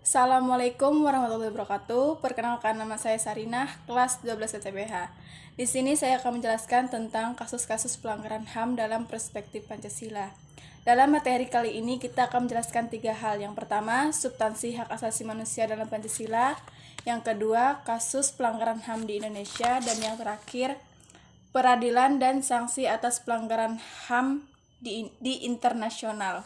Assalamualaikum warahmatullahi wabarakatuh. Perkenalkan, nama saya Sarinah, kelas 12 STPH. Di sini saya akan menjelaskan tentang kasus-kasus pelanggaran HAM dalam perspektif Pancasila. Dalam materi kali ini kita akan menjelaskan 3 hal. Yang pertama, substansi hak asasi manusia dalam Pancasila. Yang kedua, kasus pelanggaran HAM di Indonesia. Dan yang terakhir, peradilan dan sanksi atas pelanggaran HAM di internasional.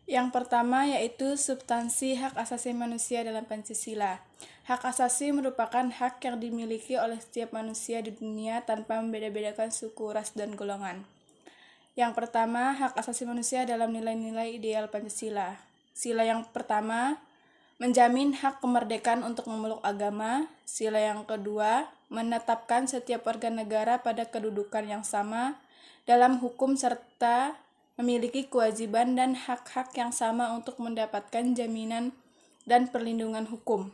Yang pertama yaitu substansi hak asasi manusia dalam Pancasila. Hak asasi merupakan hak yang dimiliki oleh setiap manusia di dunia tanpa membeda-bedakan suku, ras, dan golongan. Yang pertama, hak asasi manusia dalam nilai-nilai ideal Pancasila. Sila yang pertama, menjamin hak kemerdekaan untuk memeluk agama. Sila yang kedua, menetapkan setiap warga negara pada kedudukan yang sama dalam hukum serta memiliki kewajiban dan hak-hak yang sama untuk mendapatkan jaminan dan perlindungan hukum.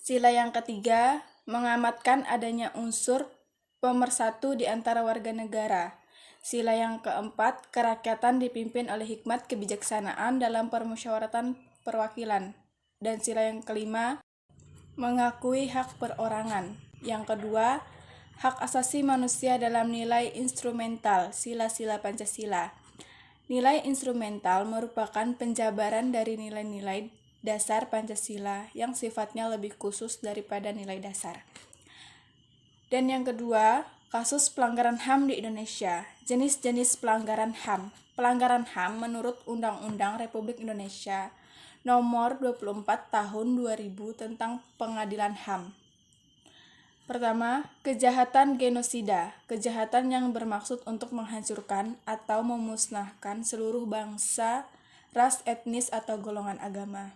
Sila yang ketiga, mengamatkan adanya unsur pemersatu di antara warga negara. Sila yang keempat, kerakyatan dipimpin oleh hikmat kebijaksanaan dalam permusyawaratan perwakilan. Dan sila yang kelima, mengakui hak perorangan. Yang kedua, hak asasi manusia dalam nilai instrumental, sila-sila Pancasila. Nilai instrumental merupakan penjabaran dari nilai-nilai dasar Pancasila yang sifatnya lebih khusus daripada nilai dasar. Dan yang kedua, kasus pelanggaran HAM di Indonesia. Jenis-jenis pelanggaran HAM. Pelanggaran HAM menurut Undang-Undang Republik Indonesia Nomor 24 Tahun 2000 tentang Pengadilan HAM. Pertama, kejahatan genosida, kejahatan yang bermaksud untuk menghancurkan atau memusnahkan seluruh bangsa, ras, etnis, atau golongan agama.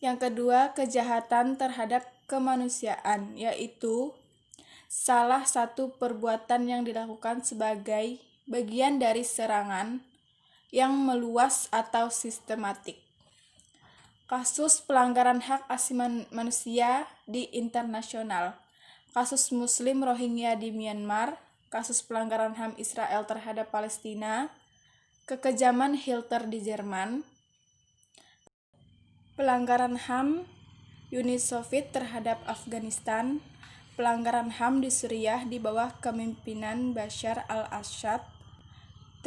Yang kedua, kejahatan terhadap kemanusiaan, yaitu salah satu perbuatan yang dilakukan sebagai bagian dari serangan yang meluas atau sistematik. Kasus pelanggaran hak asasi manusia di internasional. Kasus Muslim Rohingya di Myanmar, kasus pelanggaran HAM Israel terhadap Palestina, kekejaman Hitler di Jerman, pelanggaran HAM Uni Soviet terhadap Afghanistan, pelanggaran HAM di Suriah di bawah kepemimpinan Bashar al-Assad,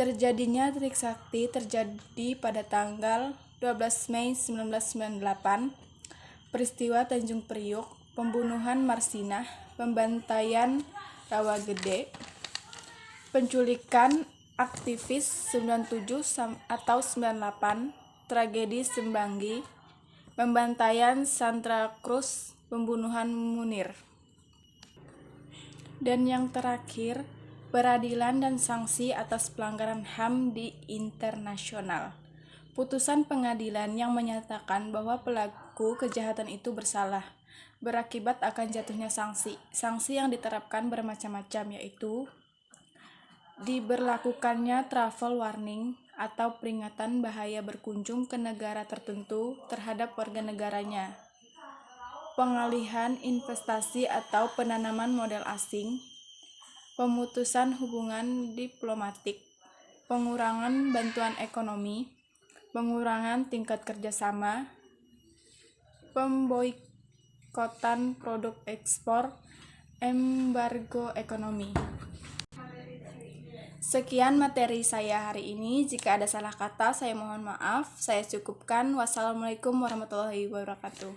terjadinya Trisakti terjadi pada tanggal 12 Mei 1998, peristiwa Tanjung Priuk, pembunuhan Marsinah, pembantaian Rawagede, penculikan aktivis 97 atau 98, tragedi Semanggi, pembantaian Santa Cruz, pembunuhan Munir. Dan yang terakhir, peradilan dan sanksi atas pelanggaran HAM di internasional. Putusan pengadilan yang menyatakan bahwa pelaku kejahatan itu bersalah, berakibat akan jatuhnya sanksi. Sanksi yang diterapkan bermacam-macam, yaitu diberlakukannya travel warning atau peringatan bahaya berkunjung ke negara tertentu terhadap warga negaranya, pengalihan investasi atau penanaman modal asing, pemutusan hubungan diplomatik, pengurangan bantuan ekonomi, pengurangan tingkat kerjasama, pemboikotan produk ekspor, embargo ekonomi. Sekian materi saya hari ini. Jika ada salah kata, saya mohon maaf. Saya cukupkan. Wassalamualaikum warahmatullahi wabarakatuh.